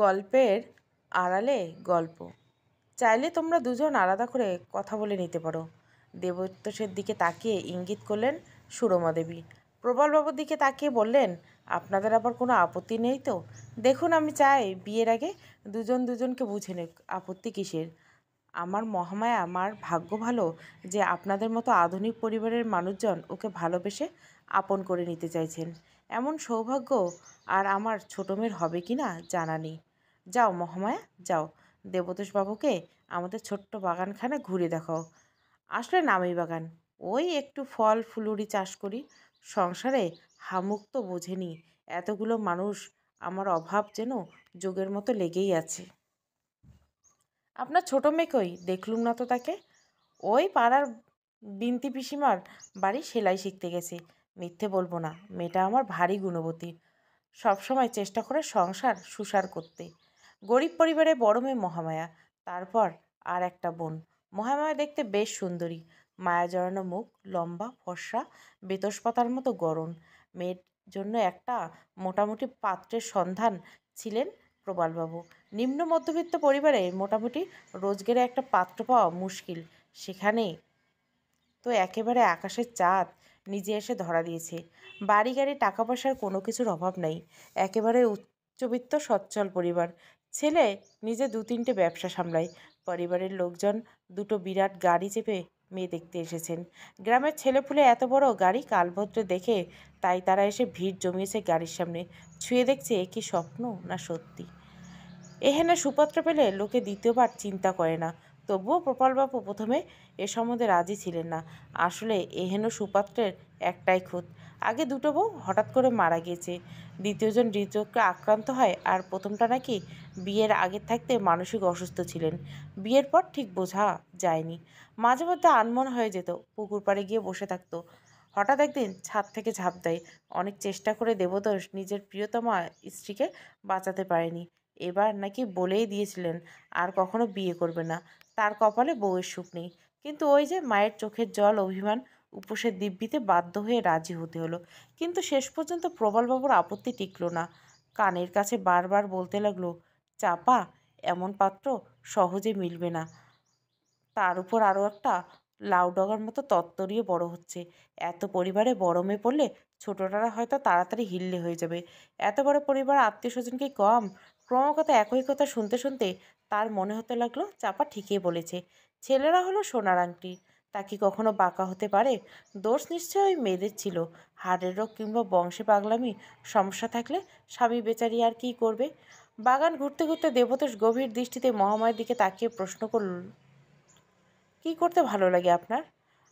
গল্পের আড়ালে গল্প। চাইলে তোমরা দুজন আলাদা করে কথা বলে নিতে পারো। দেবতোষের দিকে তাকিয়ে ইঙ্গিত করলেন সুরমা দেবী। প্রবলবাবুর দিকে তাকিয়ে বললেন, আপনাদের আবার কোনো আপত্তি নেই তো? দেখুন, আমি চাই বিয়ের আগে দুজন দুজনকে বুঝে নিক, আপত্তি কিসের? আমার মহামায়া মার ভাগ্য ভালো যে আপনাদের মতো আধুনিক পরিবারের মানুষজন ওকে ভালোবেসে আপন করে নিতে চাইছেন। এমন সৌভাগ্য আর আমার ছোটো মেয়ের হবে কি না জানা নেই। যাও মহামায়া, যাও দেবতোষবাবুকে আমাদের ছোট্ট বাগানখানে ঘুরে দেখাও। আসলে নামি বাগান, ওই একটু ফল ফুলুরি চাষ করি। সংসারে হামুক তো বোঝেনি, এতগুলো মানুষ, আমার অভাব যেন যোগের মতো লেগেই আছে। আপনার ছোটো মেয়ে কই? দেখলুম না তো তাকে। ওই পাড়ার বিন্তি পিসিমার বাড়ি সেলাই শিখতে গেছে। মিথ্যে বলবো না, মেয়েটা আমার ভারী গুণবতী, সবসময় চেষ্টা করে সংসার সুসার করতে। গরিব পরিবারে বড় মেয়ে মহামায়া, তারপর আর একটা বোন। মহামায়া দেখতে বেশ সুন্দরী, মায়া জড়ানো মুখ, লম্বা ফর্সা, বেতস পাতার মতো গড়ন। মেয়ের জন্য একটা মোটামুটি পাত্রের সন্ধান ছিলেন প্রবালবাবু। নিম্ন মধ্যবিত্ত পরিবারে মোটামুটি রোজগারে একটা পাত্র পাওয়া মুশকিল, সেখানে তো একেবারে আকাশের চাঁদ নিজে এসে ধরা দিয়েছে। বাড়ি গাড়ি টাকা পয়সার কোনো কিছুর অভাব নেই, একেবারে উচ্চবিত্ত সচ্ছল পরিবার। ছেলে নিজে 2-3টে ব্যবসা সামলায়। পরিবারের লোকজন দুটো বিরাট গাড়ি চেপে মেয়ে দেখতে এসেছেন। গ্রামের ছেলেপুলে এত বড় গাড়ি কালভদ্রে দেখে তাই তারা এসে ভিড় জমিয়েছে গাড়ির সামনে। ছুঁয়ে দেখছে এ কি স্বপ্ন না সত্যি। এহেন সুপাত্র পেলে লোকে দ্বিতীয়বার চিন্তা করে না। তবুও প্রপালবাবু প্রথমে এ সম্বন্ধে রাজি ছিলেন না। আসলে এহেন সুপাত্রের একটাই খুঁত, আগে দুটো বউ হঠাৎ করে মারা গিয়েছে। দ্বিতীয়জন হৃদরোগে আক্রান্ত হয়, আর প্রথমটা নাকি বিয়ের আগে থাকতে মানসিক অসুস্থ ছিলেন। বিয়ের পর ঠিক বোঝা যায়নি, মাঝে মধ্যে আনমন হয়ে যেত, পুকুর পাড়ে গিয়ে বসে থাকতো। হঠাৎ একদিন ছাদ থেকে ঝাঁপ দেয়। অনেক চেষ্টা করে দেবতোষ নিজের প্রিয়তমা স্ত্রীকে বাঁচাতে পারেনি। এবার নাকি বলেই দিয়েছিলেন আর কখনো বিয়ে করবে না, তার কপালে বউয়ের সুখ নেই। কিন্তু ওই যে মায়ের চোখের জল, অভিমান, উপোসের দিব্যিতে বাধ্য হয়ে রাজি হতে হলো। কিন্তু শেষ পর্যন্ত প্রবলবাবুর আপত্তি টিকল না। কানের কাছে বারবার বলতে লাগলো, চাপা, এমন পাত্র সহজে মিলবে না। তার উপর আরও একটা লাউডগার মতো তত্তরিয়ে বড় হচ্ছে। এত পরিবারে বড় মেয়ে পড়লে ছোটরা হয়তো তাড়াতাড়ি হিল্লে হয়ে যাবে। এত বড় পরিবার, আত্মীয় স্বজন কি কম? ক্রমাগত একই কথা শুনতে শুনতে তার মনে হতে লাগলো চাপা ঠিকই বলেছে। ছেলেরা হলো সোনার আংটি, তা কি কখনো বাঁকা হতে পারে? দোষ নিশ্চয়ই মেয়েদের ছিল। হাড়ের রোগ কিংবা বংশে পাগলামি সমস্যা থাকলে স্বামী বেচারি আর কি করবে? বাগান ঘুরতে ঘুরতে দেবতোষ গভীর দৃষ্টিতে মহামায়ের দিকে তাকিয়ে প্রশ্ন করল, কি করতে ভালো লাগে আপনার?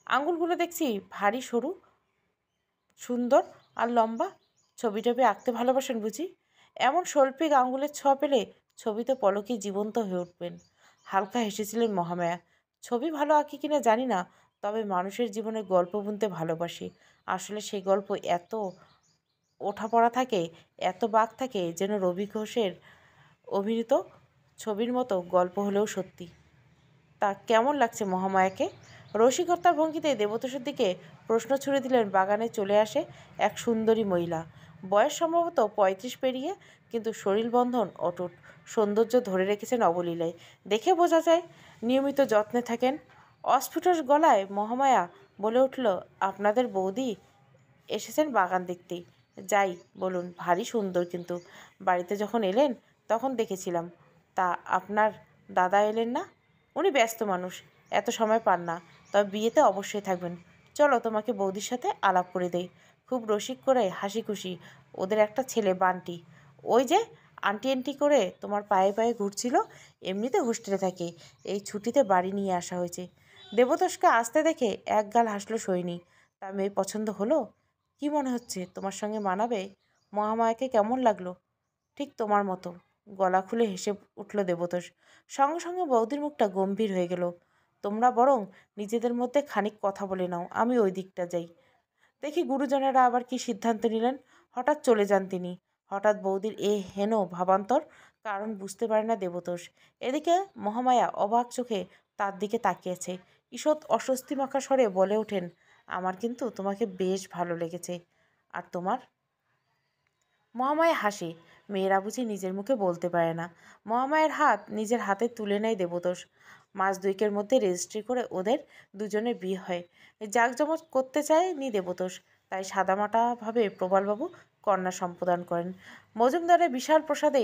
আঙুলগুলো দেখছি ভারী সরু, সুন্দর আর লম্বা। ছবি টবি আঁকতে ভালোবাসেন বুঝি? এমন শৈল্পিক আঙুলের ছোঁয়া পেলে ছবিতে পলকে জীবন্ত হয়ে উঠবেন। হালকা হেসেছিলেন মহামায়া। ছবি ভালো আঁকি কিনা জানি না, তবে মানুষের জীবনের গল্প বুনতে ভালোবাসি। আসলে সেই গল্প এত ওঠাপড়া থাকে, এত বাঁক থাকে, যেন রবি ঘোষের অভিনীত ছবির মতো গল্প হলেও সত্যি। তা কেমন লাগছে মহামায়াকে? রসিকতার ভঙ্গিতে দেবতোষের দিকে প্রশ্ন ছুড়ে দিলেন বাগানে চলে আসে এক সুন্দরী মহিলা। বয়স সম্ভবত 35 পেরিয়ে, কিন্তু শরীর বন্ধন অটুট, সৌন্দর্য ধরে রেখেছেন অবলীলায়। দেখে বোঝা যায় নিয়মিত যত্নে থাকেন। অস্ফুট গলায় মহামায়া বলে উঠল, আপনাদের বৌদি এসেছেন বাগান দেখতেই। যাই বলুন, ভারী সুন্দর, কিন্তু বাড়িতে যখন এলেন তখন দেখেছিলাম। তা আপনার দাদা এলেন না? উনি ব্যস্ত মানুষ, এত সময় পান না, তবে বিয়েতে অবশ্যই থাকবেন। চলো তোমাকে বৌদির সাথে আলাপ করে দেই। খুব রসিক করে হাসি খুশি, ওদের একটা ছেলে বান্টি, ওই যে আন্টি আন্টি করে তোমার পায়ে পায়ে ঘুরছিল, এমনিতে হোস্টেলে থাকে, এই ছুটিতে বাড়ি নিয়ে আসা হয়েছে। দেবতোষকে আসতে দেখে একগাল হাসলো সৈনী। তা মেয়ে পছন্দ হলো? কি মনে হচ্ছে, তোমার সঙ্গে মানাবে? মহামায়াকে কেমন লাগলো? ঠিক তোমার মতো, গলা খুলে হেসে উঠল দেবতোষ। সঙ্গে সঙ্গে বৌদির মুখটা গম্ভীর হয়ে গেল। তোমরা বরং নিজেদের মধ্যে খানিক কথা বলে নাও, আমি ওই দিকটা যাই। দেখি গুরুজনেরা আবার কি সিদ্ধান্ত নিলেন। হঠাৎ চলে যান তিনি। হঠাৎ বৌদির এ হেন ভাবান্তর কারণ বুঝতে পারে না দেবতোষ। এদিকে মহামায়া অবাক চোখে তার দিকে তাকিয়েছে। ঈষৎ অস্বস্তিমাখা স্বরে বলে ওঠেন, আমার কিন্তু তোমাকে বেশ ভালো লেগেছে। আর তোমার? মহামায়া হাসি, মেয়েরা বুঝি নিজের মুখে বলতে পারে না। মহামায়ের হাত নিজের হাতে তুলে নেয় দেবতোষ। মাস দুয়েকের মধ্যে রেজিস্ট্রি করে ওদের দুজনের বিয়ে হয়। জাঁকজমক করতে চায়নি দেবতোষ, তাই সাদামাটাভাবে প্রবালবাবু কন্যা সম্প্রদান করেন। মজুমদারের বিশাল প্রসাদে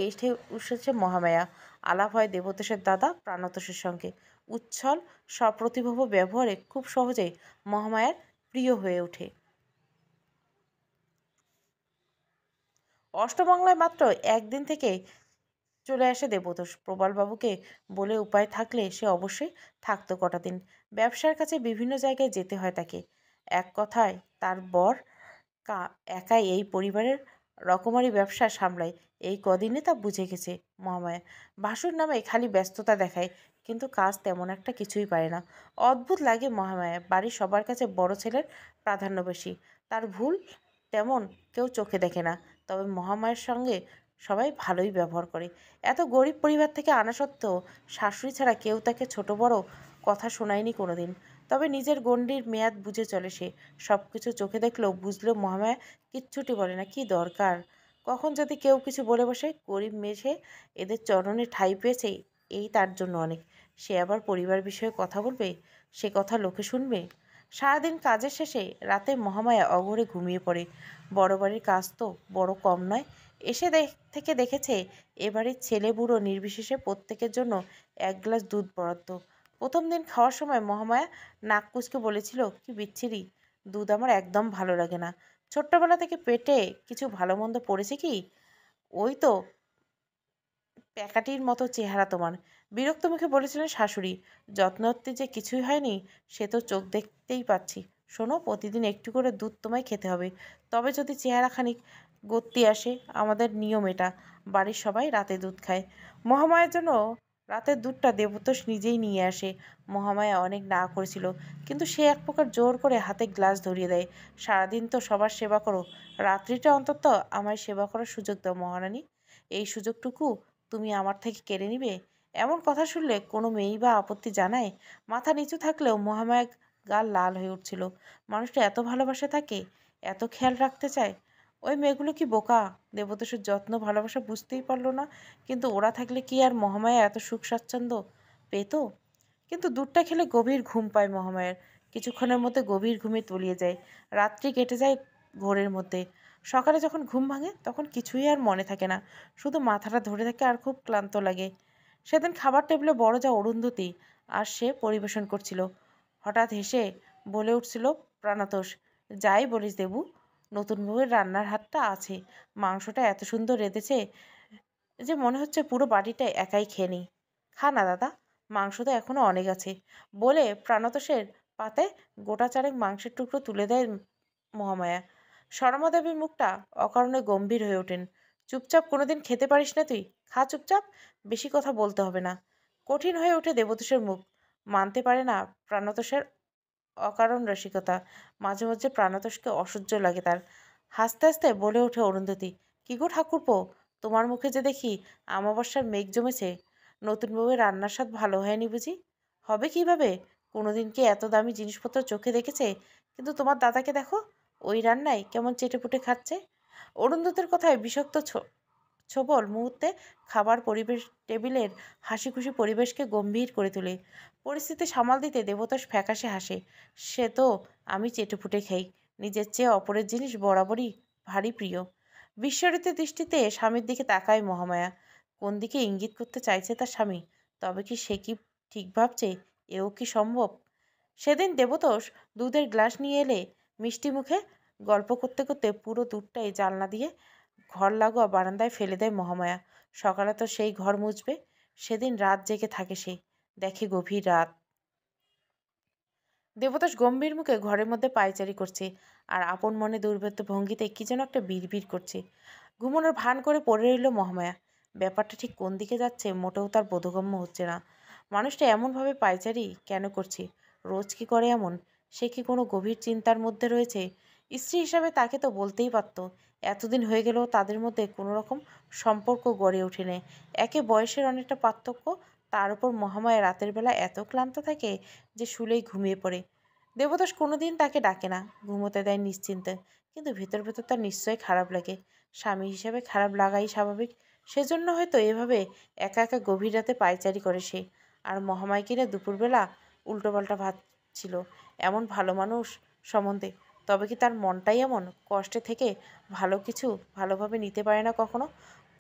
এসেছে মহামায়া। আলাপ হয় দেবতোষের দাদা প্রাণতোষের সঙ্গে। উচ্ছল সপ্রতিভ ব্যবহারে খুব সহজেই মহামায়ার প্রিয় হয়ে ওঠে। অষ্টমঙ্গলায় মাত্র একদিন থেকে চলে আসে দেবতোষ। প্রবালবাবুকে বলে উপায় থাকলে সে অবশ্যই থাকতো কটা দিন। ব্যবসার কাছে বিভিন্ন জায়গায় যেতে হয় তাকে। এক কথায় তার বর একাই এই পরিবারের রকমারি ব্যবসা সামলায়। এই কদিনে তা বুঝে গেছে মহামায়া। ভাসুর নামে খালি ব্যস্ততা দেখায়, কিন্তু কাজ তেমন একটা কিছুই পারে না। অদ্ভুত লাগে মহামায়া। বাড়ির সবার কাছে বড় ছেলের প্রাধান্য বেশি। তার ভুল তেমন কেউ চোখে দেখে না, তবে মহামায়ের সঙ্গে সবাই ভালোই ব্যবহার করে। এত গরিব পরিবার থেকে আনা সত্ত্বেও শাশুড়ি ছাড়া কেউ তাকে ছোট বড় কথা শোনায়নি কোনোদিন। তবে নিজের গণ্ডির মেয়াদ বুঝে চলে সে। সব কিছু চোখে দেখলেও বুঝলেও মহামায়া কিচ্ছুটি বলে না। কি দরকার? কখন যদি কেউ কিছু বলে বসে, গরিব মেয়ে এদের চরণে ঠাঁই পেয়েছে, এই তার জন্য অনেক। সে আবার পরিবার বিষয়ে কথা বলবে, সে কথা লোকে শুনবে। সারাদিন কাজের শেষে রাতে মহামায়া অঘরে ঘুমিয়ে পড়ে। বড় বাড়ির কাজ তো বড় কম নয়। এসে থেকে দেখেছে এবাড়ির ছেলে বুড়ো নির্বিশেষে প্রত্যেকের জন্য এক গ্লাস দুধ বরাদ্দ। প্রথম দিন খাওয়ার সময় মহামায়া নাক কুঁচকে বলেছিল, কি বিচ্ছিরি দুধ, আমার একদম ভালো লাগে না। ছোট্টবেলা থেকে পেটে কিছু ভালো মন্দ পড়েছে কি? ওই তো প্যাকাটির মতো চেহারা তোমার। বিরক্ত মুখে বলেছিলেন শাশুড়ি। যত্নত্বে যে কিছুই হয়নি সে তো চোখ দেখতেই পাচ্ছি। শোনো, প্রতিদিন একটু করে দুধ তোমায় খেতে হবে, তবে যদি চেহারা খানিক গতি আসে। আমাদের নিয়ম এটা। বাড়ির সবাই রাতে দুধ খায়। মহামায়ার জন্য রাতের দুধটা দেবতোষ নিজেই নিয়ে আসে। মহামায়া অনেক না করেছিল, কিন্তু সে এক প্রকার জোর করে হাতে গ্লাস ধরিয়ে দেয়। সারাদিন তো সবার সেবা করো, রাত্রিটা অন্তত আমায় সেবা করার সুযোগ দাও মহারানী। এই সুযোগটুকু তুমি আমার থেকে কেড়ে নিবে? এমন কথা শুনলে কোনো মেয়েই বা আপত্তি জানায়? মাথা নিচু থাকলেও মহামায়া গাল লাল হয়ে উঠছিল। মানুষটা এত ভালোবাসে তাকে, এত খেয়াল রাখতে চায়। ওই মেয়েগুলো কি বোকা? দেবতোষের যত্ন ভালোবাসা বুঝতেই পারলো না। কিন্তু ওরা থাকলে কি আর মহামায়া এত সুখ স্বাচ্ছন্দ্য পেত? কিন্তু দুধটা খেলে গভীর ঘুম পায় মহামায়ার। কিছুক্ষণের মধ্যে গভীর ঘুমে তলিয়ে যায়। রাত্রি কেটে যায় ঘোরের মধ্যে। সকালে যখন ঘুম ভাঙে তখন কিছুই আর মনে থাকে না, শুধু মাথাটা ধরে থাকে আর খুব ক্লান্ত লাগে। সেদিন খাবার টেবিলে বড় যা অরুন্ধতী আর সে পরিবেশন করছিল। হঠাৎ হেসে বলে উঠছিল প্রাণতোষ, যাই বলিস দেবু, নতুন বউয়ের রান্নার হাতটা আছে। মাংসটা এত সুন্দর রেঁধেছে যে মনে হচ্ছে পুরো বাড়িটা একাই খেয়ে নিই। খা না দাদা, মাংস তো এখনো অনেক আছে। বলে প্রাণতোষের পাতে গোটা চারেক মাংসের টুকরো তুলে দেয় মহামায়া। সরমা দেবীর মুখটা অকারণে গম্ভীর হয়ে ওঠেন। চুপচাপ কোনোদিন খেতে পারিস না তুই? খা চুপচাপ, বেশি কথা বলতে হবে না। কঠিন হয়ে ওঠে দেবতোষের মুখ। মানতে পারে না প্রাণতোষের অকারণ রসিকতা। মাঝে মাঝে প্রাণতোষকে অসহ্য লাগে তার। হাসতে হাসতে বলে ওঠে অরুন্ধতী, কি গো ঠাকুরপো, তোমার মুখে যে দেখি আমাবস্যার মেঘ জমেছে। নতুন বউয়ের রান্নার স্বাদ ভালো হয়নি বুঝি? হবে কিভাবে? কোনোদিন কি এত দামি জিনিসপত্র চোখে দেখেছে? কিন্তু তোমার দাদাকে দেখো, ওই রান্নায় কেমন চেটেপুটে খাচ্ছে। অরুন্ধতির কথায় বিষাক্ত ছোবল মুহূর্তে খাবার পরিবেশ টেবিলের হাসি খুশি পরিবেশকে গম্ভীর করে তোলে। পরিস্থিতি সামাল দিতে দেবতোষ ফ্যাকাশে হাসে। সে তো আমি চেটেপুটে খাই, নিজের চেয়ে অপরের জিনিস বরাবরই ভারী প্রিয়। বিস্মরিত দৃষ্টিতে স্বামীর দিকে তাকায় মহামায়া। কোন দিকে ইঙ্গিত করতে চাইছে তার স্বামী? তবে কি সে কি ঠিক ভাবছে? এও কি সম্ভব? সেদিন দেবতোষ দুধের গ্লাস নিয়ে এলে মিষ্টি মুখে গল্প করতে করতে পুরো দুধটাই জানলা দিয়ে ঘর লাগোয়া বারান্দায় ফেলে দেয় মহামায়া। সকালে তো সেই ঘর মুছবে। সেদিন রাত জেগে থাকে সে, দেখে গভীর রাত। দেবতাস গম্ভীর মুখে ঘরের মধ্যে পায়চারি করছে, আর আপন মনে দুর্ভেদ্য ভঙ্গিতে কি যেন একটা বিড়বিড় করছে। ঘুমানোর ভান করে পড়ে রইল মহামায়া। ব্যাপারটা ঠিক কোন দিকে যাচ্ছে মোটেও তার বোধগম্য হচ্ছে না। মানুষটা এমনভাবে পায়চারি কেন করছে? রোজ কি করে এমন? সে কি কোনো গভীর চিন্তার মধ্যে রয়েছে? স্ত্রী হিসাবে তাকে তো বলতেই পারত। এতদিন হয়ে গেলেও তাদের মধ্যে কোনো রকম সম্পর্ক গড়ে ওঠেনি। একে বয়সের অনেকটা পার্থক্য, তার উপর মহামায়া রাতের বেলা এত ক্লান্ত থাকে যে শুলেই ঘুমিয়ে পড়ে। দেবদাস কোনোদিন তাকে ডাকে না, ঘুমোতে দেয় নিশ্চিন্তে, কিন্তু ভেতর ভেতর তার নিশ্চয়ই খারাপ লাগে। স্বামী হিসেবে খারাপ লাগাই স্বাভাবিক। সেজন্য হয়তো এভাবে একা একা গভীর রাতে পায়চারি করে সে। আর মহামায় কিনা দুপুরবেলা উল্টোপাল্টা ভাবছিল এমন ভালো মানুষ সম্বন্ধে। তবে কি তার মনটাই এমন কষ্টে থেকে ভালো কিছু ভালোভাবে নিতে পারে না কখনো?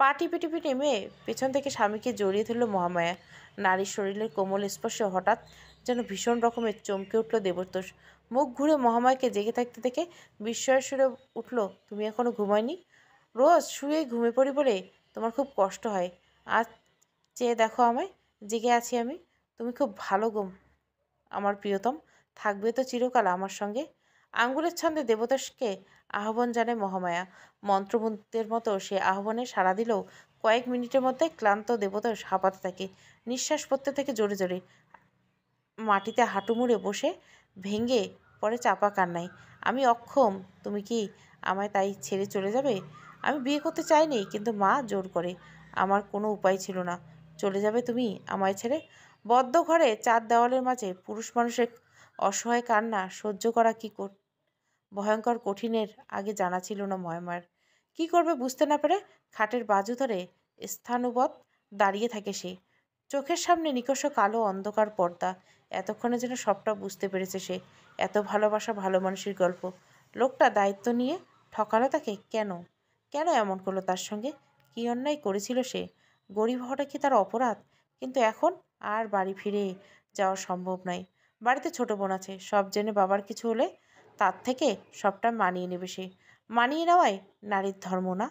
পা টিপে টিপে নেমে পেছন থেকে স্বামীকে জড়িয়ে ধরল মহামায়া। নারীর শরীরের কোমল স্পর্শে হঠাৎ যেন ভীষণ রকমের চমকে উঠল দেবতোষ। মুখ ঘুরে মহামায়াকে জেগে থাকতে দেখে বিস্ময়ের সুরে উঠল, তুমি এখনো ঘুমায়নি? রোজ শুয়ে ঘুমে পড়ি বলে তোমার খুব কষ্ট হয়। আজ চেয়ে দেখো আমায়, জেগে আছি আমি। তুমি খুব ভালো গো আমার প্রিয়তম, থাকবে তো চিরকাল আমার সঙ্গে। আঙ্গুলের ছন্দে দেবতাসকে আহ্বান জানায় মহামায়া। মন্ত্রমুগ্ধের মতো সে আহ্বানে সাড়া দিলেও কয়েক মিনিটের মধ্যে ক্লান্ত দেবতাস হাঁপাতে থাকে, নিঃশ্বাস পড়তে থাকে জোরে জোরে। মাটিতে হাঁটু মুড়ে বসে ভেঙে পড়ে চাপা কান্নায়। আমি অক্ষম, তুমি কি আমায় তাই ছেড়ে চলে যাবে? আমি বিয়ে করতে চাইনি, কিন্তু মা জোর করে। আমার কোনো উপায় ছিল না। চলে যাবে তুমি আমায় ছেড়ে? বদ্ধ ঘরে চার দেওয়ালের মাঝে পুরুষ মানুষের অসহায় কান্না সহ্য করা কি ভয়ঙ্কর কঠিনের আগে জানা ছিল না ময়মার। কি করবে বুঝতে না পেরে খাটের বাজু ধরে স্থানুবৎ দাঁড়িয়ে থাকে সে। চোখের সামনে নিকষ কালো অন্ধকার পর্দা। এতক্ষণে যেন সবটা বুঝতে পেরেছে সে। এত ভালোবাসা ভালো মানুষের গল্প। লোকটা দায়িত্ব নিয়ে ঠকালো তাকে কেন? কেন এমন করলো তার সঙ্গে? কী অন্যায় করেছিল সে? গরিব হওয়াটা কি তার অপরাধ? কিন্তু এখন আর বাড়ি ফিরে যাওয়া সম্ভব নয়। বাড়িতে ছোট বোন আছে, সব জেনে বাবার কিছু হলে তার থেকে সবটা মানিয়ে নেবে সে। মানিয়ে নেওয়াই নারীর ধর্ম না?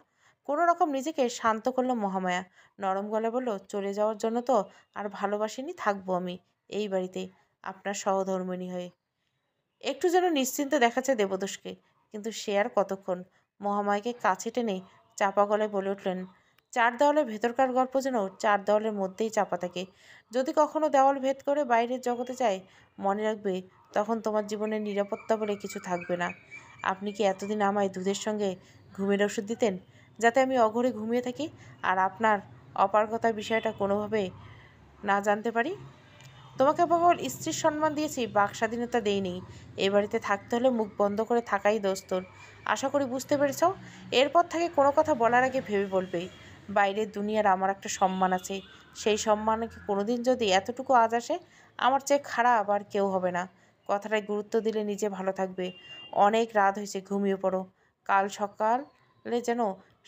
কোনো রকম নিজেকে শান্ত করলো মহামায়া। নরম গলায় বলল, চলে যাওয়ার জন্য তো আর ভালোবাসিনি, থাকবো আমি এই বাড়িতে আপনার সহধর্মিণী হয়ে। একটু যেন নিশ্চিন্তে দেখাচ্ছে দেবদোষকে, কিন্তু সে আর কতক্ষণ। মহামায়াকে কাছে টেনে চাপা গলায় বলে উঠলেন, চার দেওয়ালের ভেতরকার গল্প যেন চার দেওয়ালের মধ্যেই চাপা থাকে। যদি কখনো দেওয়াল ভেদ করে বাইরের জগতে যায়, মনে রাখবে তখন তোমার জীবনের নিরাপত্তা বলে কিছু থাকবে না। আপনি কি এতদিন আমায় দুধের সঙ্গে ঘুমের ওষুধ দিতেন, যাতে আমি অঘরে ঘুমিয়ে থাকি আর আপনার অপারগতার বিষয়টা কোনোভাবে না জানতে পারি? তোমাকে কেবল স্ত্রীর সম্মান দিয়েছি, বাক স্বাধীনতা দেইনি। এ বাড়িতে থাকতে হলে মুখ বন্ধ করে থাকাই দোস্তর। আশা করি বুঝতে পেরেছ। এরপর থেকে কোনো কথা বলার আগে ভেবে বলবে। বাইরের দুনিয়ার আমার একটা সম্মান আছে। সেই সম্মানকে কোনোদিন যদি এতটুকু আজ আসে, আমার চেয়ে খারাপ আর কেউ হবে না। কথাটায় গুরুত্ব দিলে নিজে ভালো থাকবে। অনেক রাত হয়েছে, ঘুমিয়ে পড়ো। কাল সকালে যেন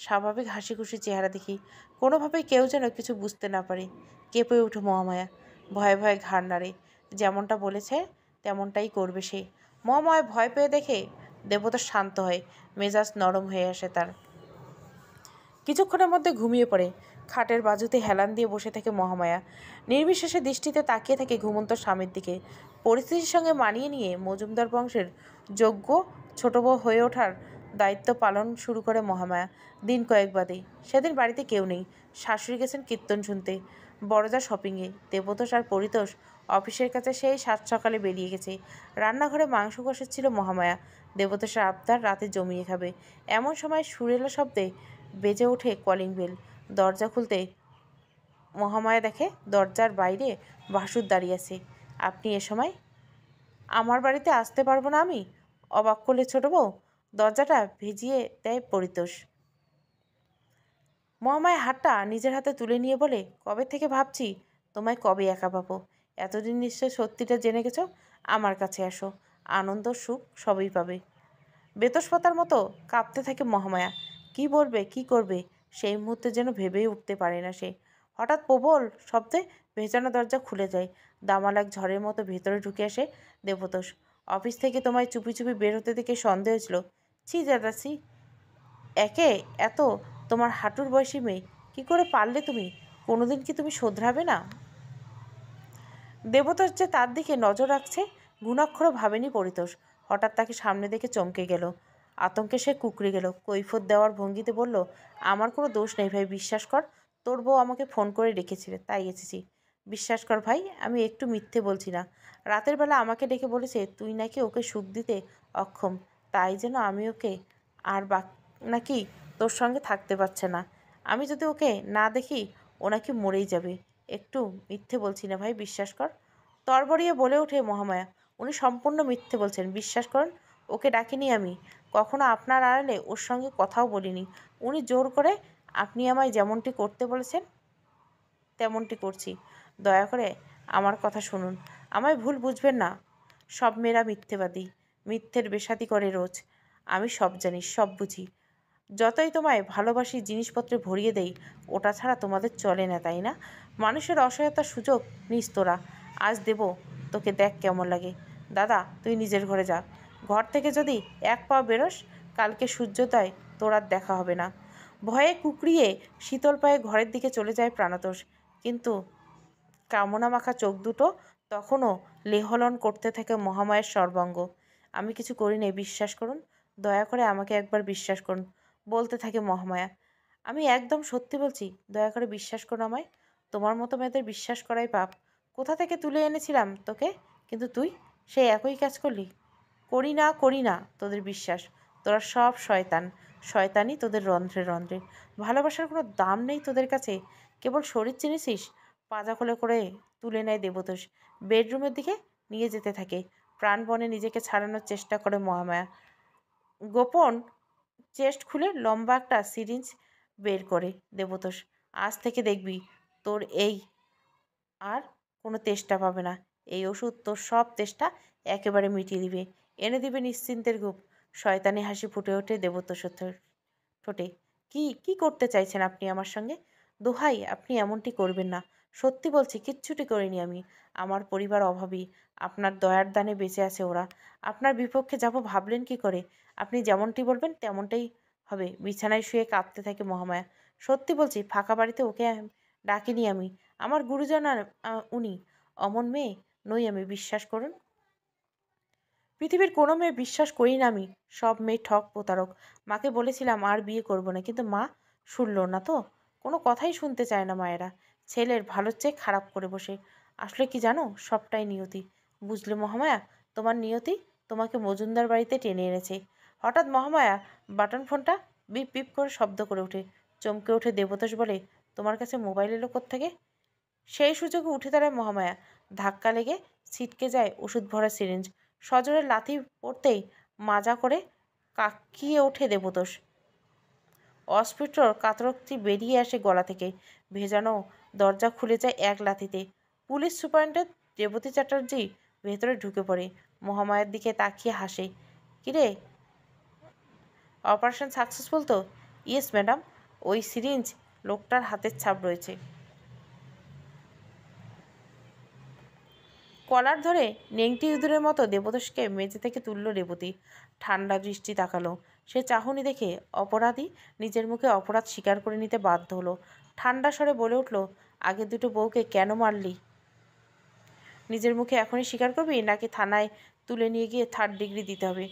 স্বাভাবিক হাসি খুশি চেহারা দেখি। কোনোভাবেই কেউ যেন কিছু বুঝতে না পারে। কেঁপে উঠো মহামায়া, ভয়ে ভয়ে ঘাড় নাড়ে। যেমনটা বলেছে তেমনটাই করবে সে। মহামায়া ভয় পেয়ে দেখে দেবতা শান্ত হয়, মেজাজ নরম হয়ে আসে তার। কিছুক্ষণের মধ্যে ঘুমিয়ে পড়ে। খাটের বাজুতে হেলান দিয়ে বসে থাকে মহামায়া। নির্বিশেষে দৃষ্টিতে তাকিয়ে থাকে ঘুমন্ত স্বামীর দিকে। পরিস্থিতির সঙ্গে মানিয়ে নিয়ে মজুমদার বংশের যোগ্য ছোট বউ হয়ে ওঠার দায়িত্ব পালন শুরু করে মহামায়া। দিন কয়েক বাদে সেদিন বাড়িতে কেউ নেই। শাশুড়ি গেছেন কীর্তন শুনতে, বড়জা শপিংয়ে, দেবতোষ আর পরিতোষ অফিসের কাছে সেই সাত সকালে বেরিয়ে গেছে। রান্নাঘরে মাংস কষাচ্ছিল মহামায়া। দেবতোষের আবদার রাতে জমিয়ে খাবে। এমন সময় সুরেলা শব্দে বেজে ওঠে কলিং বেল। দরজা খুলতে মহামায়া দেখে দরজার বাইরে ভাসুর দাঁড়িয়ে আছে। আপনি এ সময় আমার বাড়িতে আসতে পারবো না আমি? অবাক করলে ছোট বউ। দরজাটা ভিজিয়ে দেয় পরিতোষ। মহামায়া হাতটা নিজের হাতে তুলে নিয়ে বলে, কবে থেকে ভাবছি তোমায় কবে একা পাবো। এতদিন নিশ্চয় সত্যিটা জেনে গেছো। আমার কাছে আসো, আনন্দ সুখ সবই পাবে। বেতসপাতার মতো কাঁপতে থাকে মহামায়া। কি বলবে কি করবে সেই মুহূর্তে যেন ভেবেই উঠতে পারে না সে। হঠাৎ প্রবল শব্দে ভেজানো দরজা খুলে যায়। দামাল এক ঝড়ের মতো ভেতরে ঢুকে আসে দেবতোষ। অফিস থেকে তোমায় চুপি চুপি বের হতে দেখে সন্দেহ হয়েছিল। ছি দাদাছি, একে এত তোমার হাঁটুর বয়সী মেয়ে, কী করে পারলে তুমি? কোনোদিন কি তুমি শোধরাবে না? দেবতোষ যে তার দিকে নজর রাখছে ঘুণাক্ষরও ভাবেনি পরিতোষ। হঠাৎ তাকে সামনে দেখে চমকে গেল। আতঙ্কে সে কুঁকড়ে গেল। কৈফিয়ত দেওয়ার ভঙ্গিতে বলল, আমার কোনো দোষ নেই ভাই, বিশ্বাস কর। তোর বউ আমাকে ফোন করে ডেকেছিলে, তাই এসেছি। বিশ্বাস কর ভাই, আমি একটু মিথ্যে বলছি না। রাতের বেলা আমাকে ডেকে বলেছে তুই নাকি ওকে সুখ দিতে অক্ষম, তাই যেন আমি ওকে আর নাকি তোর সঙ্গে থাকতে পারছে না। আমি যদি ওকে না দেখি ও নাকি মরেই যাবে। একটু মিথ্যে বলছি না ভাই, বিশ্বাস কর। তরবরিয়ে বলে ওঠে মহামায়া, উনি সম্পূর্ণ মিথ্যে বলছেন, বিশ্বাস করুন। ওকে ডাকিনি আমি। কখনো আপনার আড়ালে ওর সঙ্গে কথাও বলিনি। উনি জোর করে আপনি আমায় যেমনটি করতে বলেছেন তেমনটি করছি। দয়া করে আমার কথা শুনুন। আমায় ভুল বুঝবেন না। সব মেয়েরা মিথ্যেবাদী, মিথ্যের বেশাতি করে রোজ। আমি সব জানি, সব বুঝি। যতই তোমায় ভালোবাসি, জিনিসপত্রে ভরিয়ে দেই, ওটা ছাড়া তোমাদের চলে না, তাই না? মানুষের অসহায়তার সুযোগ নিস তোরা। আজ দেব তোকে, দেখ কেমন লাগে। দাদা, তুই নিজের ঘরে যা। ঘর থেকে যদি এক পা বেরোস, কালকে সূর্যোদয় তোর আর দেখা হবে না। ভয়ে কুকড়িয়ে শীতল পায়ে ঘরের দিকে চলে যায় প্রাণতোষ। কিন্তু কামনা মাখা চোখ দুটো তখনও লেহলন করতে থাকে মহামায়ের সর্বাঙ্গ। আমি কিছু করি নাই, বিশ্বাস করুন। দয়া করে আমাকে একবার বিশ্বাস করুন, বলতে থাকে মহামায়া। আমি একদম সত্যি বলছি, দয়া করে বিশ্বাস করুন আমায়। তোমার মতো মেয়েদের বিশ্বাস করাই পাপ। কোথা থেকে তুলে এনেছিলাম তোকে, কিন্তু তুই সেই একই কাজ করলি। করি না তোদের বিশ্বাস। তোরা সব শয়তান। শয়তানি তোদের রন্ধ্রে রন্ধ্রে। ভালোবাসার কোনো দাম নেই তোদের কাছে, কেবল শরীর চিনেছিস। পাজা কোলে করে তুলে নেয় দেবতোষ। বেডরুমের দিকে নিয়ে যেতে থাকে। প্রাণপণে নিজেকে ছাড়ানোর চেষ্টা করে মহামায়া। গোপন চেস্ট খুলে লম্বা একটা সিরিঞ্জ বের করে দেবতোষ। আজ থেকে দেখবি তোর এই আর কোনো তেষ্টা পাবে না। এই ওষুধ তোর সব তেষ্টা একেবারে মিটিয়ে দিবে, এনে দিবে নিশ্চিন্তের ঘুম। শয়তানি হাসি ফুটে ওঠে দেবতোষের ঠোঁটে। কি কি করতে চাইছেন আপনি আমার সঙ্গে? দোহাই, আপনি এমনটি করবেন না। সত্যি বলছি, কিচ্ছুটি করিনি আমি। আমার পরিবার অভাবী। আপনার দয়ার দানে বেঁচে আছে ওরা। আপনার বিপক্ষে যাব ভাবলেন কি করে? আপনি যেমনটি বলবেন তেমনটাই হবে। বিছানায় শুয়ে কাঁদতে থাকে মহামায়া। সত্যি বলছি, ফাঁকা বাড়িতে ওকে ডাকিনি আমি। আমার গুরুজন আর উনি। অমন মেয়ে নই আমি, বিশ্বাস করুন। পৃথিবীর কোনো মেয়ে বিশ্বাস করি না আমি। সব মেয়ে ঠক, প্রতারক। মাকে বলেছিলাম আর বিয়ে করব না, কিন্তু মা শুনল না তো। কোনো কথাই শুনতে চায় না মায়েরা। ছেলের ভালোর চেয়ে খারাপ করে বসে। আসলে কি জানো, সবটাই নিয়তি। বুঝলে মহামায়া, তোমার নিয়তি তোমাকে মজুমদার বাড়িতে টেনে এনেছে। হঠাৎ মহামায়া বাটন ফোনটা বিপ বিপ করে শব্দ করে ওঠে। চমকে ওঠে দেবতোষ, বলে, তোমার কাছে মোবাইল এলো কোত্থেকে? সেই সুযোগে উঠে দাঁড়ায় মহামায়া। ধাক্কা লেগে ছিটকে যায় ওষুধ ভরা সিরিঞ্জ। সজোরে লাথি পড়তেই মাজা করে কাকিয়ে ওঠে দেবতোষ। অস্ফুট কাতরোক্তি বেরিয়ে আসে গলা থেকে। ভেজানো দরজা খুলে যায় এক লাথিতে। পুলিশ সুপারিনটেন্ডেন্ট রেবতী চ্যাটার্জি ভেতরে ঢুকে পড়ে। মহামায়ার দিকে তাকিয়ে হাসে। কিরে, অপারেশন সাকসেসফুল তো? Yes madam. ওই সিরিঞ্জ লোকটার হাতের ছাপ রয়েছে। কলার ধরে নেংটি ইঁদুরের মতো দেবতোষকে মেঝে থেকে তুলল রেবতী। ঠান্ডা দৃষ্টি তাকালো। সে চাহনি দেখে অপরাধী নিজের মুখে অপরাধ স্বীকার করে নিতে বাধ্য হলো। ঠান্ডা স্বরে বলে উঠল, আগে দুটো বউকে কেন মারলি? নিজের মুখে এখনই স্বীকার করবি, নাকি থানায় তুলে নিয়ে গিয়ে 3rd ডিগ্রি দিতে হবে?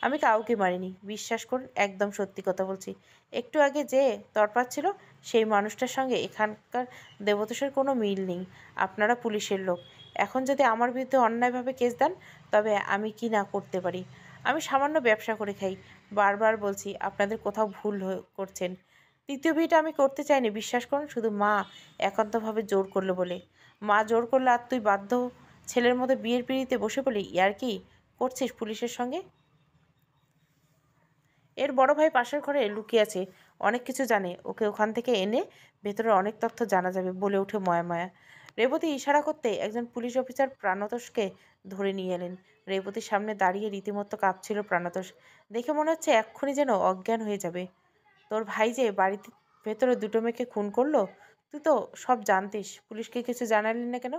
আমি কাউকে মারিনি, বিশ্বাস করুন, একদম সত্যি কথা বলছি। একটু আগে যে তরপাচ্ছিল সেই মানুষটার সঙ্গে এখানকার দেবতোষের কোনো মিল নেই। আপনারা পুলিশের লোক। এখন যদি আমার বিরুদ্ধে অন্যায়ভাবে কেস দেন, তবে আমি কি না করতে পারি? আমি সামান্য ব্যবসা করে খাই। বারবার বলছি, আপনাদের কোথাও ভুল করছেন। তৃতীয় বিয়েটা আমি করতে চাইনি, বিশ্বাস করুন, শুধু মা একান্তভাবে জোর করলো বলে। মা জোর করলে আর তুই বাধ্য ছেলের মতো বিয়ের পিঁড়িতে বসে পড়লি? ইয়ার কি করছিস পুলিশের সঙ্গে? এর বড় ভাই পাশের ঘরে লুকিয়ে আছে, অনেক কিছু জানে। ওকে ওখান থেকে এনে ভেতরে অনেক তথ্য জানা যাবে, বলে ওঠে ময়া। রেবতী ইশারা করতে একজন পুলিশ অফিসার প্রাণতোষকে ধরে নিয়ে এলেন। রেবতীর সামনে দাঁড়িয়ে রীতিমতো কাঁপছিল প্রাণতোষ। দেখে মনে হচ্ছে এক্ষুনি যেন অজ্ঞান হয়ে যাবে। তোর ভাই যে বাড়িতে ভেতরে দুটো মেয়েকে খুন করলো, তুই তো সব জানতিস, পুলিশকে কিছু জানালি না কেন?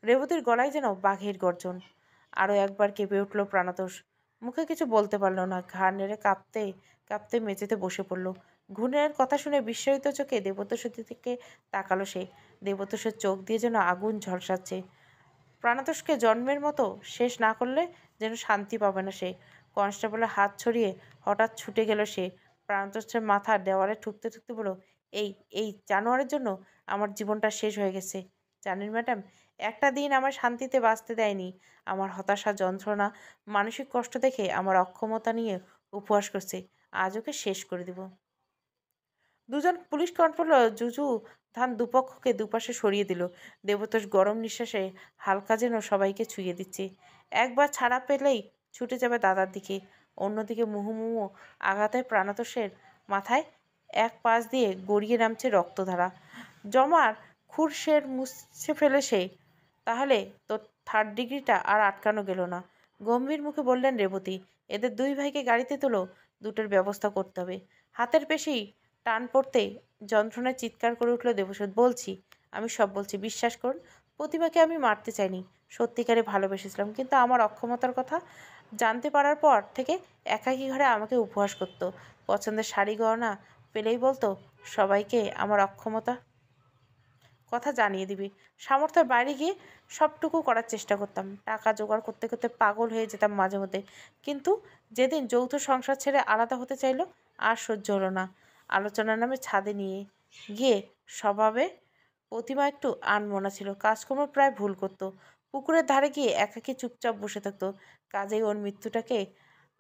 রেবতীর গলায় যেন বাঘের গর্জন। আরও একবার কেঁপে উঠল প্রাণতোষ। মুখে কিছু বলতে পারল না। ঘাড় নেড়ে কাঁপতে কাঁপতে মেঝেতে বসে পড়ল। ঘূর্ণের কথা শুনে বিস্ময়িত চোখে দেবতোষের দিকে তাকালো সে। দেবতোষের চোখ দিয়ে যেন আগুন ঝলসাচ্ছে। প্রাণতোষকে জন্মের মতো শেষ না করলে যেন শান্তি পাবে না সে। কনস্টেবলের হাত ছড়িয়ে হঠাৎ ছুটে গেল সে। প্রাণতোষের মাথা দেওয়ালে ঠুকতে ঠুকতে বলল, এই এই জানোয়ারের জন্য আমার জীবনটা শেষ হয়ে গেছে। জানেন ম্যাডাম, একটা দিন আমার শান্তিতে বাঁচতে দেয়নি। আমার হতাশা, যন্ত্রণা, মানসিক কষ্ট দেখে আমার অক্ষমতা নিয়ে উপহাস করছে। আজ ওকে শেষ করে দিব। দুজন পুলিশ কনস্টেবল জুজু ধান দুপক্ষকে দুপাশে সরিয়ে দিল। দেবতোষ গরম নিঃশ্বাসে হালকা যেন সবাইকে ছুঁয়ে দিচ্ছে। একবার ছাড়া পেলেই ছুটে যাবে দাদার দিকে। অন্যদিকে মুহুর্মুহু আঘাতে প্রাণতোষের মাথায় এক পাশ দিয়ে গড়িয়ে নামছে রক্তধারা। জমার খুরশের মুছে ফেলে সে, তাহলে তোর 3rd ডিগ্রিটা আর আটকানো গেল না। গম্ভীর মুখে বললেন রেবতী, এদের 2 ভাইকে গাড়িতে তোলো, দুটোর ব্যবস্থা করতে হবে। হাতের পেশি টান পড়তে যন্ত্রণায় চিৎকার করে উঠল দেবশ্রী। বলছি, আমি সব বলছি, বিশ্বাস করুন। প্রতিমাকে আমি মারতে চাইনি, সত্যিকারে ভালোবেসেছিলাম, কিন্তু আমার অক্ষমতার কথা জানতে পারার পর থেকে একাকী ঘরে আমাকে উপহাস করতো। পছন্দের শাড়ি গয়না পেলেই বলতো সবাইকে আমার অক্ষমতা কথা জানিয়ে দিবি। সামর্থ্যের বাইরে গিয়ে সবটুকু করার চেষ্টা করতাম। টাকা জোগাড় করতে করতে পাগল হয়ে যেতাম মাঝে মধ্যে। কিন্তু যেদিন যৌথ সংসার ছেড়ে আলাদা হতে চাইলো, আর সহ্য হলো না। আলোচনার নামে ছাদে নিয়ে গিয়ে স্বভাবে প্রতিমা একটু আনমনা ছিল, কাজকর্ম প্রায় ভুল করতো। পুকুরের ধারে গিয়ে একাকী চুপচাপ বসে থাকতো। কাজেই ওর মৃত্যুটাকে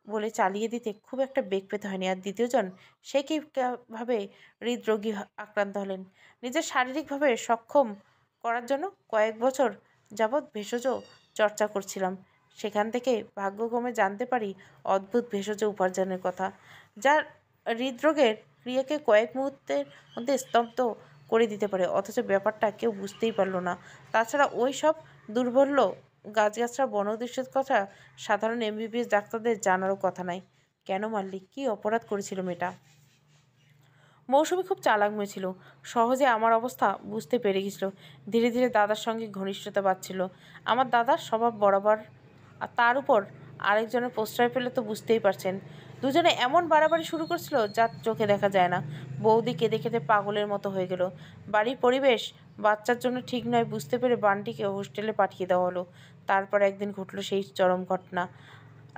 বলে চালিয়ে দিতে খুব একটা বেগ পেতে হয়নি। আর দ্বিতীয়জন, সে কীভাবে হৃদরোগী আক্রান্ত হলেন। নিজের শারীরিকভাবে সক্ষম করার জন্য কয়েক বছর যাবৎ ভেষজ চর্চা করছিলাম। সেখান থেকে ভাগ্যক্রমে জানতে পারি অদ্ভুত ভেষজ উপার্জনের কথা, যার হৃদরোগের ক্রিয়াকে কয়েক মুহূর্তের মধ্যে স্তব্ধ করে দিতে পারে। অথচ ব্যাপারটা কেউ বুঝতেই পারল না। তাছাড়া ওই সব দুর্বল্য গাছগাছরা বনৌষধির কথা সাধারণ এমবিবিএস ডাক্তারদের জানারও কথা নাই। কেন মারলি? কী অপরাধ করেছিল মেয়েটা? মৌসুমি খুব চালাক মেয়ে ছিল, সহজে আমার অবস্থা বুঝতে পেরে গেছিল। ধীরে ধীরে দাদার সঙ্গে ঘনিষ্ঠতা বাড়ছিল। আমার দাদার স্বভাব বরাবর, আর তার উপর আরেকজনের প্রশ্রয় পেলে তো বুঝতেই পারছেন। দুজনে এমন বাড়াবাড়ি শুরু করছিল যা চোখে দেখা যায় না। বৌদি কেঁদে কেঁদে পাগলের মতো হয়ে গেল। বাড়ির পরিবেশ বাচ্চার জন্য ঠিক নয় বুঝতে পেরে বান্টিকে হোস্টেলে পাঠিয়ে দেওয়া হলো। তারপর একদিন ঘটল সেই চরম ঘটনা।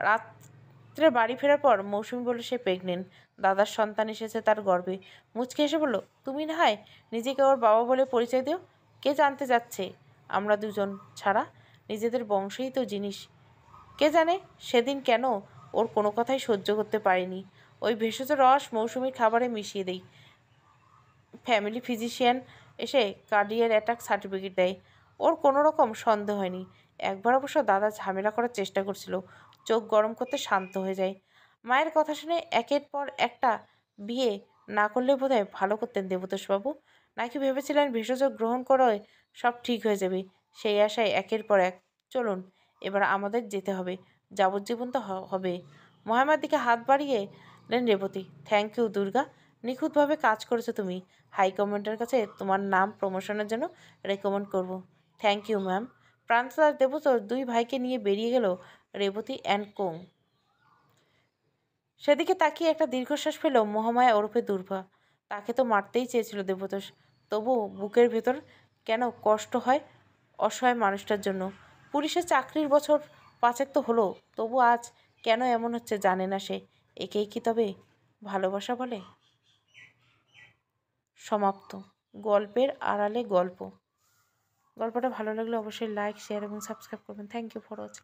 রাত্রে বাড়ি ফেরার পর মৌসুমি বলল সে প্রেগনেন্ট, দাদার সন্তান এসেছে তার গর্ভে। মুচকে এসে বলল, তুমি না হয় নিজেকে ওর বাবা বলে পরিচয় দিও। কে জানতে যাচ্ছে? আমরা দুজন ছাড়া নিজেদের বংশেই তো জিনিস। কে জানে সেদিন কেন ওর কোনো কথাই সহ্য করতে পারিনি। ওই ভেষজ রস মৌসুমির খাবারে মিশিয়ে দেই। ফ্যামিলি ফিজিশিয়ান এসে কার্ডিয়াক অ্যাটাক সার্টিফিকেট দেয়। ওর কোনো রকম সন্দেহ হয়নি। একবার অবশ্য দাদা ঝামেলা করার চেষ্টা করছিল, চোখ গরম করতে শান্ত হয়ে যায়। মায়ের কথা শুনে একের পর একটা বিয়ে না করলে বোধহয় ভালো করতেন দেবতোষবাবু। নাকি ভেবেছিলেন ভেষজ গ্রহণ করে সব ঠিক হয়ে যাবে? সেই আশায় একের পর এক। চলুন, এবার আমাদের যেতে হবে, যাবজ্জীবন তো হবে। মহামার দিকে হাত বাড়িয়েলেন রেবতী। থ্যাংক ইউ দুর্গা, নিখুঁতভাবে কাজ করেছো তুমি। হাইকমান্ডের কাছে তোমার নাম প্রমোশনের জন্য রেকমেন্ড করব। Thank you ma'am. Prantadas Debtosh 2 ভাইকে নিয়ে বেরিয়ে গেল রেবতী অ্যান্ড কোং। সেদিকে তাকিয়ে একটা দীর্ঘশ্বাস ফেল মহামায়া ওরফে দুর্গা। তাকে তো মারতেই চেয়েছিল দেবতোষ, তবু বুকের ভেতর কেন কষ্ট হয় অসহায় মানুষটার জন্য। পুলিশের চাকরির বছর 5 তো হলো, তবু আজ কেন এমন হচ্ছে জানে না সে। একেই কি তবে ভালোবাসা বলে? সমাপ্ত। গল্পের আড়ালে গল্প। গল্পটা ভালো লাগলে অবশ্যই লাইক, শেয়ার এবং সাবস্ক্রাইব করবেন। Thank you for watching.